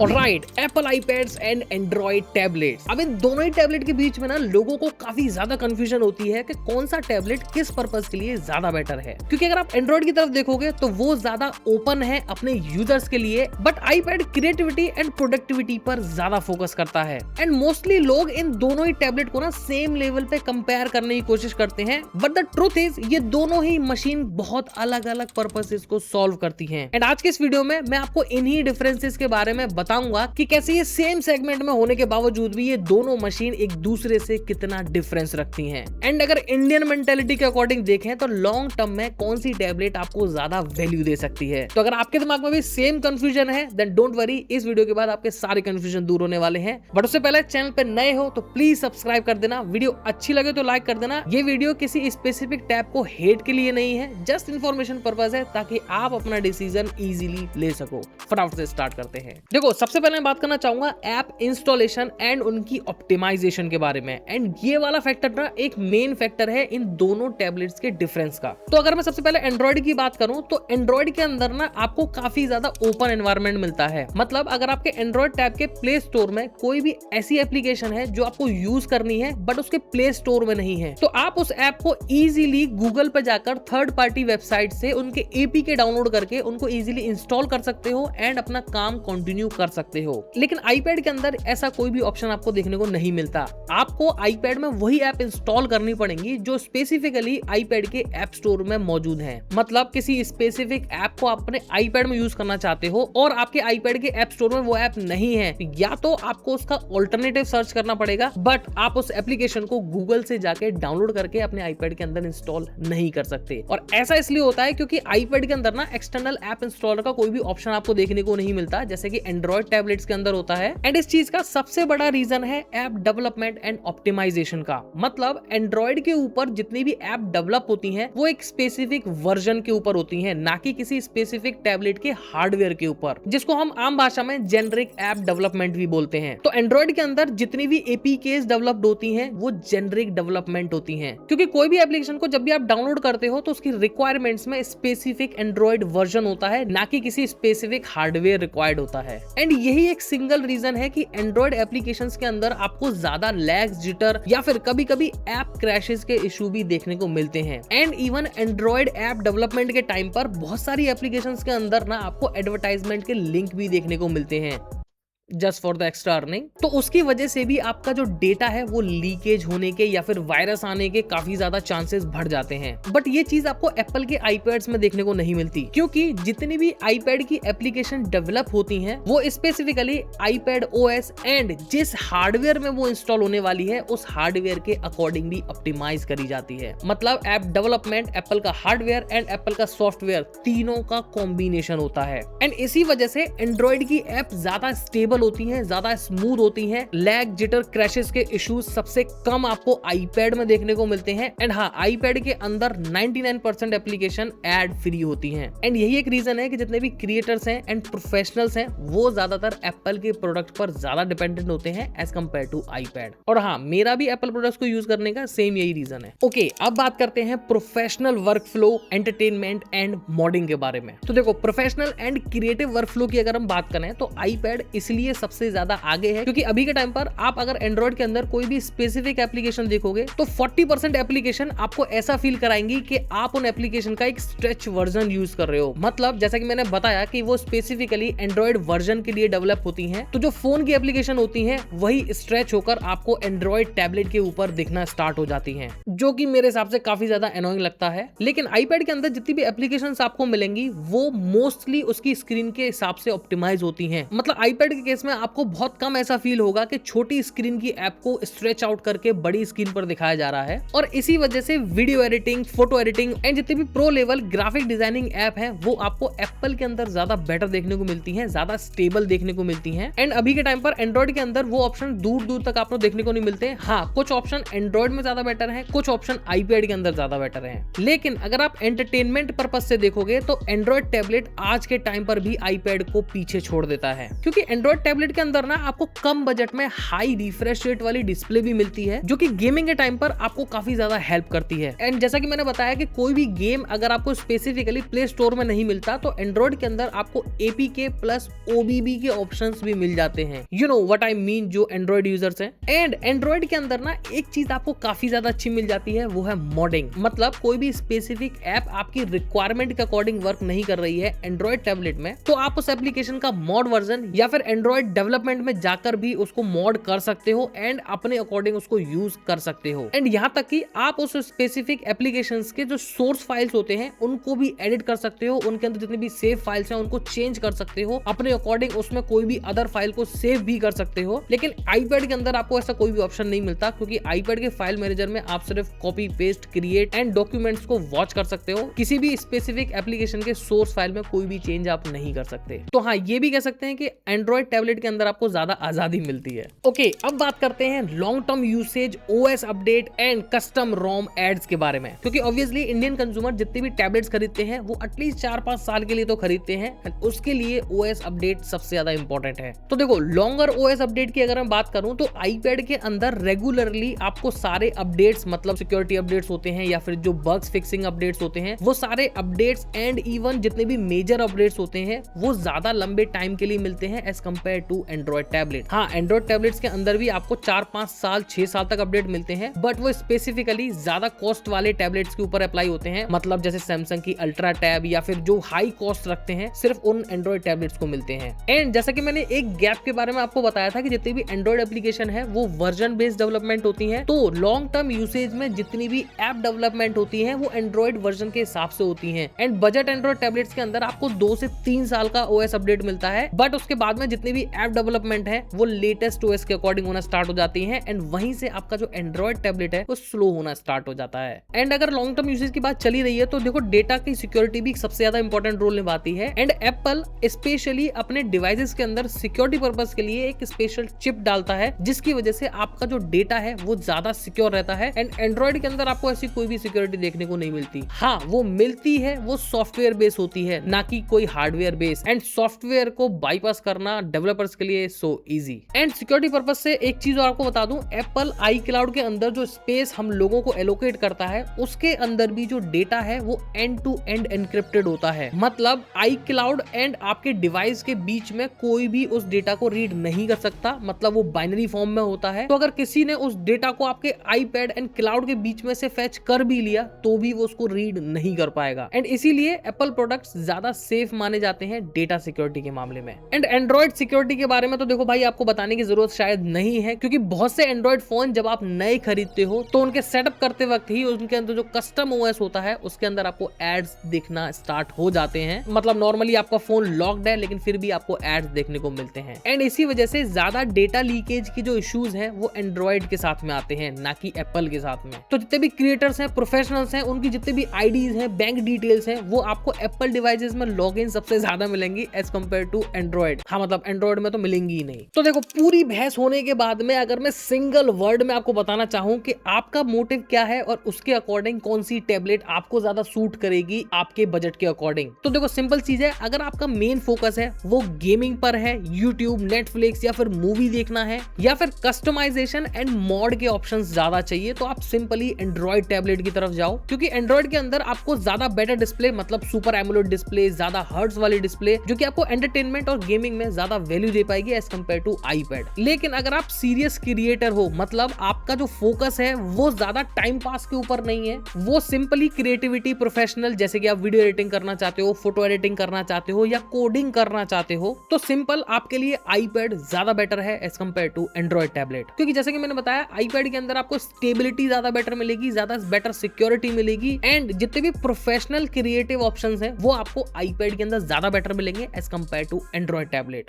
Alright, Apple iPads and Android tablets. अब इन दोनों ही tablet के बीच में ना लोगों को काफी ज्यादा कंफ्यूजन होती है कि कौन सा टैबलेट किस पर्पस के लिए ज्यादा बेटर है। क्योंकि अगर आप एंड्रॉइड की तरफ देखोगे तो वो ज्यादा ओपन है अपने यूजर्स के लिए, but iPad creativity and productivity पर ज्यादा फोकस करता है। एंड मोस्टली लोग इन दोनों ही टैबलेट को ना सेम लेवल पे कंपेयर करने की कोशिश करते हैं, बट द ट्रुथ इज ये दोनों ही मशीन बहुत अलग अलग पर्पसेस को सॉल्व करती हैं। एंड आज के इस वीडियो में मैं आपको इन्हीं डिफरेंसेस के बारे में बताऊंगा कि कैसे ये सेम सेगमेंट में होने के बावजूद भी ये दोनों मशीन एक दूसरे से कितना डिफरेंस रखती हैं। एंड अगर इंडियन मेंटालिटी के अकॉर्डिंग देखें तो लॉन्ग टर्म में कौन सी टैबलेट आपको ज्यादा वैल्यू दे सकती है। तो अगर आपके दिमाग में भी सेम कंफ्यूजन है देन डोंट वरी, इस वीडियो के बाद आपके सारे कंफ्यूजन दूर होने वाले हैं। बट उससे पहले चैनल पे नए हो तो प्लीज सब्सक्राइब कर देना, वीडियो अच्छी लगे तो लाइक कर देना। ये वीडियो किसी स्पेसिफिक टैब को हेट के लिए नहीं है, जस्ट इन्फॉर्मेशन पर्पस है ताकि आप अपना डिसीजन इजीली ले सको। फटाफट से स्टार्ट करते हैं। देखो, सबसे पहले मैं बात करना चाहूंगा ऐप इंस्टॉलेशन एंड उनकी ऑप्टिमाइजेशन के बारे में। एंड ये वाला फैक्टर ना एक मेन फैक्टर है इन दोनों टैबलेट्स के डिफरेंस का। तो अगर मैं सबसे पहले एंड्रॉइड की बात करूं तो एंड्रॉइड के अंदर ना आपको काफी ज्यादा ओपन एनवायरनमेंट मिलता है। मतलब अगर आपके एंड्रॉइड टैब के प्ले स्टोर में कोई भी ऐसी एप्लीकेशन है जो आपको यूज करनी है बट उसके प्ले स्टोर में नहीं है, तो आप उस ऐप को इजीली गूगल पे जाकर थर्ड पार्टी वेबसाइट से उनके एपीके डाउनलोड करके उनको इजीली इंस्टॉल कर सकते हो एंड अपना काम कंटिन्यू कर सकते हो। लेकिन आईपैड के अंदर ऐसा कोई भी ऑप्शन आपको देखने को नहीं मिलता। आपको आईपैड में वही ऐप इंस्टॉल करनी पड़ेंगी जो स्पेसिफिकली आईपैड के ऐप स्टोर में मौजूद है। मतलब किसी स्पेसिफिक ऐप को आप अपने आईपैड में यूज करना चाहते हो और आपके आईपैड के ऐप स्टोर में वो ऐप नहीं है, या तो आपको उसका ऑल्टरनेटिव सर्च करना पड़ेगा, बट आप उस एप्लीकेशन को गूगल से जाके डाउनलोड करके अपने आईपैड के अंदर इंस्टॉल नहीं कर सकते। और ऐसा इसलिए होता है क्योंकि आईपैड के अंदर ना एक्सटर्नल ऐप इंस्टॉलर का कोई भी ऑप्शन आपको देखने को नहीं मिलता, जैसे कि एंड्रॉइड टैबलेट्स के अंदर होता है। एंड इस चीज का सबसे बड़ा रीजन है ऐप डेवलपमेंट एंड ऑप्टिमाइजेशन का। मतलब एंड्रॉइड के ऊपर जितनी भी ऐप डेवलप होती हैं वो एक स्पेसिफिक वर्जन के ऊपर होती हैं, ना कि किसी स्पेसिफिक टैबलेट के हार्डवेयर के ऊपर, जिसको हम आम भाषा में जेनरिक ऐप डेवलपमेंट भी बोलते हैं। तो एंड्रॉइड के अंदर जितनी भी एपीकेस डेवलप्ड होती हैं वो जेनरिक डेवलपमेंट होती हैं, क्योंकि कोई भी एप्लीकेशन को जब भी आप डाउनलोड करते हो तो उसकी रिक्वायरमेंट्स में स्पेसिफिक एंड्रॉइड वर्जन होता है, ना कि किसी स्पेसिफिक हार्डवेयर रिक्वायर्ड होता है। एंड यही एक सिंगल रीजन है कि एंड्रॉइड एप्लीकेशंस के अंदर आपको ज्यादा लैग, जिटर या फिर कभी कभी ऐप क्रैशेस के इशू भी देखने को मिलते हैं। And even Android app development के टाइम पर बहुत सारी एप्लीकेशंस के अंदर ना आपको एडवर्टाइजमेंट के लिंक भी देखने को मिलते हैं just for the extra earning. तो उसकी वजह से भी आपका जो डेटा है वो लीकेज होने के या फिर वायरस आने के काफी ज्यादा चांसेस बढ़ जाते हैं। बट ये चीज आपको एप्पल के आईपैड्स में देखने को नहीं मिलती, क्योंकि जितनी भी आईपैड की एप्लीकेशन डेवलप होती हैं वो स्पेसिफिकली आईपैड ओएस एंड जिस हार्डवेयर में वो इंस्टॉल होने वाली है उस हार्डवेयर के अकॉर्डिंग भी ऑप्टिमाइज करी जाती है। मतलब ऐप डेवलपमेंट एप्पल का हार्डवेयर एंड एप्पल का सॉफ्टवेयर तीनों का कॉम्बिनेशन होता है। एंड इसी वजह से एंड्रॉइड की ऐप ज्यादा स्टेबल होती हैं, ज्यादा स्मूथ होती हैं। लैग, जिटर, क्रैशेस के इश्यूज सबसे कम आपको आईपैड में देखने को मिलते हैं। एंड हाँ, आईपैड के अंदर 99% एप्लीकेशन एड फ्री होती हैं। एंड यही एक रीजन है कि जितने भी क्रिएटर्स हैं एंड प्रोफेशनल्स हैं वो ज्यादातर एप्पल के प्रोडक्ट पर ज्यादा डिपेंडेंट होते हैं एज कम्पेयर टू आईपैड। और हाँ, मेरा भी एप्पल प्रोडक्ट्स को यूज करने का सेम यही रीजन है। ओके, अब बात करते हैं professional work flow, entertainment and modding के बारे में। तो देखो, professional and creative work flow की अगर हम बात करें तो आईपैड इसलिए सबसे ज्यादा आगे है क्योंकि अभी के टाइम पर आप अगर एंड्रॉइड के अंदर कोई भी स्पेसिफिक एप्लीकेशन देखोगे तो 40% एप्लीकेशन आपको ऐसा फील कराएंगी कि आप उन एप्लीकेशन का एक स्ट्रेच वर्जन यूज कर रहे हो। मतलब जैसा कि मैंने बताया कि वो स्पेसिफिकली एंड्रॉइड वर्जन के लिए डेवलप होती हैं, तो जो फोन की एप्लीकेशन होती हैं वही स्ट्रेच होकर आपको एंड्रॉइड टैबलेट के ऊपर दिखना स्टार्ट हो जाती हैं, जो कि मेरे हिसाब से काफी ज्यादा एनोइंग लगता है। लेकिन आईपैड के अंदर जितनी भी एप्लीकेशन आपको मिलेंगी वो मोस्टली उसकी स्क्रीन के हिसाब से ऑप्टिमाइज होती हैं। मतलब आईपैड के केस में आपको बहुत कम ऐसा फील होगा कि छोटी स्क्रीन की ऐप को स्ट्रेच आउट करके बड़ी स्क्रीन पर दिखाया जा रहा है। और इसी वजह से video editing, photo editing and जितनी भी pro level graphic designing app है वो आपको एप्पल के अंदर ज्यादा बेटर देखने को मिलती हैं, ज्यादा स्टेबल देखने को मिलती हैं। एंड अभी के टाइम पर एंड्रॉइड के अंदर वो ऑप्शन दूर दूर तक आपको देखने को नहीं मिलते। हाँ, कुछ ऑप्शन एंड्रॉइड में ज्यादा बेटर है, कुछ ऑप्शन आईपैड के अंदर ज्यादा बेटर है। लेकिन अगर आप एंटरटेनमेंट पर्पज से देखोगे तो एंड्रॉइड टैबलेट आज के टाइम पर भी आईपैड को पीछे छोड़ देता है, क्योंकि एंड्रॉइड टैबलेट के अंदर ना आपको कम बजट में हाई रिफ्रेश रेट वाली डिस्प्ले भी मिलती है, जो कि गेमिंग के टाइम पर आपको काफी ज्यादा हेल्प करती है। एंड जैसा कि मैंने बताया कि कोई भी गेम अगर आपको स्पेसिफिकली प्ले स्टोर में नहीं मिलता तो एंड्रॉइड के अंदर आपको APK प्लस OBB के ऑप्शंस भी मिल जाते हैं। You know what I mean, जो एंड्रॉइड यूजर्स हैं। एंड एंड्रॉइड के अंदर ना एक चीज आपको काफी ज्यादा अच्छी मिल जाती है, वो है मॉडिंग। मतलब कोई भी स्पेसिफिक ऐप आपकी रिक्वायरमेंट के अकॉर्डिंग वर्क नहीं कर रही है एंड्रॉइड टैबलेट में, तो आप उस एप्लीकेशन का मॉड वर्जन या फिर एंड्रॉइड डेवलपमेंट में जाकर भी उसको मॉड कर सकते हो एंड अपने अकॉर्डिंग उसको यूज कर सकते हो। एंड यहाँ तक कि आप उस स्पेसिफिक एप्लीकेशंस के जो सोर्स फाइल्स होते हैं उनको भी एडिट कर सकते हो, उनके अंदर जितने भी सेव फाइल्स हैं उनको चेंज कर सकते हो अपने अकॉर्डिंग, उसमें कोई भी अदर फाइल को सेव भी कर सकते हो। लेकिन आईपैड के अंदर आपको ऐसा कोई भी ऑप्शन नहीं मिलता, क्योंकि आईपैड के फाइल मैनेजर में आप सिर्फ copy paste create and documents को वॉच कर सकते हो, किसी भी स्पेसिफिक एप्लीकेशन के सोर्स फाइल में कोई भी चेंज आप नहीं कर सकते। तो हाँ, ये भी कह सकते हैं कि एंड्रॉइड टैबलेट के अंदर आपको ज्यादा आजादी मिलती है। ओके, अब बात करते हैं long term usage, OS update and custom ROM ads के बारे में, क्योंकि ऑब्वियसली इंडियन कंज्यूमर जितने भी टैबलेट्स खरीदते हैं वो एटलीस्ट 4-5 साल के लिए तो खरीदते हैं एंड उसके लिए OS अपडेट सबसे ज्यादा इंपॉर्टेंट है। तो देखो, लॉन्गर OS अपडेट की अगर मैं बात करूं तो आईपैड के अंदर रेगुलरली आपको सारे अपडेट्स, मतलब सिक्योरिटी अपडेट्स होते हैं या फिर जो बग्स फिक्सिंग अपडेट्स होते हैं, वो सारे अपडेट्स एंड इवन जितने भी मेजर अपडेट्स होते हैं वो ज्यादा लंबे टाइम के लिए मिलते हैं as compare to Android tablet. हाँ, एंड्रॉइड टैबलेट्स के अंदर भी आपको 4-5 साल 6 साल तक अपडेट मिलते हैं, बट वो स्पेसिफिकली ज्यादा कॉस्ट वाले टैबलेट्स के ऊपर अप्लाई होते हैं। मतलब जैसे सैमसंग की अल्ट्रा टैब या फिर जो हाई कॉस्ट रखते हैं सिर्फ उन एंड्रॉइड टैबलेट्स को मिलते हैं। एंड जैसा कि मैंने एक गैप के बारे में आपको बताया था कि जितनी भी एंड्रॉइड एप्लीकेशन है वो वर्जन बेस्ड डेवलपमेंट होती है, तो लॉन्ग टर्म यूसेज में जितनी भी ऐप डेवलपमेंट होती है वो एंड्रॉइड वर्जन के हिसाब से होती है। एंड बजट एंड्रॉइड टैबलेट्स के अंदर आपको 2 से 3 साल का OS अपडेट मिलता है, बट उसके बाद में जितनी भी ऐप डेवलपमेंट है वो लेटेस्ट OS के अकॉर्डिंग होना स्टार्ट हो जाती है एंड वहीं से आपका जो एंड्रॉइड टैबलेट है वो स्लो होना स्टार्ट हो जाता है। एंड अगर लॉन्ग टर्म यूसेज की बात चली रही है तो देखो, डेटा की सिक्योरिटी भी सबसे ज्यादा इंपॉर्टेंट रोल निभाती है एंड एप्पल स्पेशली अपने डिवाइसेस के अंदर सिक्योरिटी पर्पस के लिए एक स्पेशल चिप डालता है, जिसकी वजह से आपका जो डेटा है वो ज्यादा सिक्योर रहता है। एंड एंड्रॉइड के अंदर आपको ऐसी कोई भी सिक्योरिटी देखने को नहीं मिलती। हाँ, वो मिलती है, वो सॉफ्टवेयर बेस होती है, ना कि कोई हार्डवेयर बेस। एंड सॉफ्टवेयर को बाईपास करना डेवलपर्स के लिए so easy. And security purpose से एक चीज और आपको बता दूं, एप्पल iCloud के अंदर जो स्पेस हम लोगों को एलोकेट करता है उसके अंदर भी जो डेटा है वो एंड टू एंड एनक्रिप्टेड होता है। मतलब iCloud एंड आपके डिवाइस के बीच में कोई भी उस डेटा को रीड नहीं कर सकता, मतलब वो बाइनरी फॉर्म में होता है। तो अगर किसी ने उस डेटा को आपके आईपैड एंड क्लाउड के बीच में से फेच कर भी लिया तो भी वो उसको रीड नहीं कर पाएगा। एंड इसीलिए एप्पल प्रोडक्ट्स ज्यादा सेफ माने जाते हैं डेटा सिक्योरिटी के मामले में। एंड एंड्रॉइड सिक्योरिटी के बारे में तो देखो भाई, आपको बताने की जरूरत शायद नहीं है, क्योंकि बहुत से एंड्रॉइड फोन जब आप नए खरीदते हो तो उनके सेटअप करते वक्त ही उनके अंदर जो कस्टम OS होता है उसके अंदर आपको एड्स दिखना स्टार्ट हो जाते हैं। मतलब नॉर्मली आपका फोन लॉक्ड है लेकिन फिर भी आपको एड्स देखने को मिलते हैं। एंड इसी वजह से ज्यादा डेटा लीकेज की जो इश्यूज हैं वो एंड्रॉइड के साथ में आते हैं, ना कि एप्पल के साथ में। तो जितने भी क्रिएटर्स हैं, प्रोफेशनल्स हैं, उनकी जितने भी आईडीज हैं, बैंक डिटेल्स हैं, वो आपको एप्पल डिवाइसेस में लॉगिन सबसे ज्यादा मिलेंगी एज कम्पेयर टू एंड्रॉइड। हाँ, मतलब एंड्रॉइड में तो मिलेंगी ही नहीं। तो देखो, पूरी बहस होने के बाद में अगर मैं सिंगल वर्ड में आपको बताना चाहूं कि आपका मोटिव क्या है और उसके अकॉर्डिंग कौन सी टैबलेट आपको ज्यादा सूट करेगी आपके बजट के अकॉर्डिंग, तो देखो सिंपल चीज है, अगर आपका मेन फोकस है वो गेमिंग पर है, यूट्यूब, नेटफ्लिक्स या फिर मूवी देखना है, या फिर कस्टमाइजेशन एंड मॉड के ऑप्शंस ज्यादा चाहिए, तो आप सिंपली एंड्रॉइड टैबलेट की तरफ जाओ। क्योंकि एंड्रॉइड के अंदर आपको ज्यादा बेटर डिस्प्ले, मतलब सुपर एमोलेड डिस्प्ले, ज्यादा हर्ट्ज वाली डिस्प्ले, जो कि आपको एंटरटेनमेंट और गेमिंग में ज्यादा वैल्यू दे पाएगी एज कम्पेयर टू आईपैड। लेकिन अगर आप सीरियस क्रिएटर हो, मतलब आपका जो फोकस है वो ज्यादा टाइम पास के ऊपर नहीं है, वो सिंपली क्रिएटिविटी, प्रोफेशनल, जैसे कि आप वीडियो एडिटिंग करना चाहते हो, फोटो एडिटिंग करना चाहते हो या कोडिंग करना चाहते हो, तो सिंपल आपके लिए आईपैड ज्यादा बेटर है as compare to Android tablet. क्योंकि जैसे कि मैंने बताया, आईपैड के अंदर आपको स्टेबिलिटी ज्यादा बेटर मिलेगी, ज्यादा बेटर सिक्योरिटी मिलेगी, एंड जितने भी प्रोफेशनल क्रिएटिव ऑप्शंस हैं वो आपको आईपैड के अंदर ज्यादा बेटर मिलेंगे as compare to Android tablet.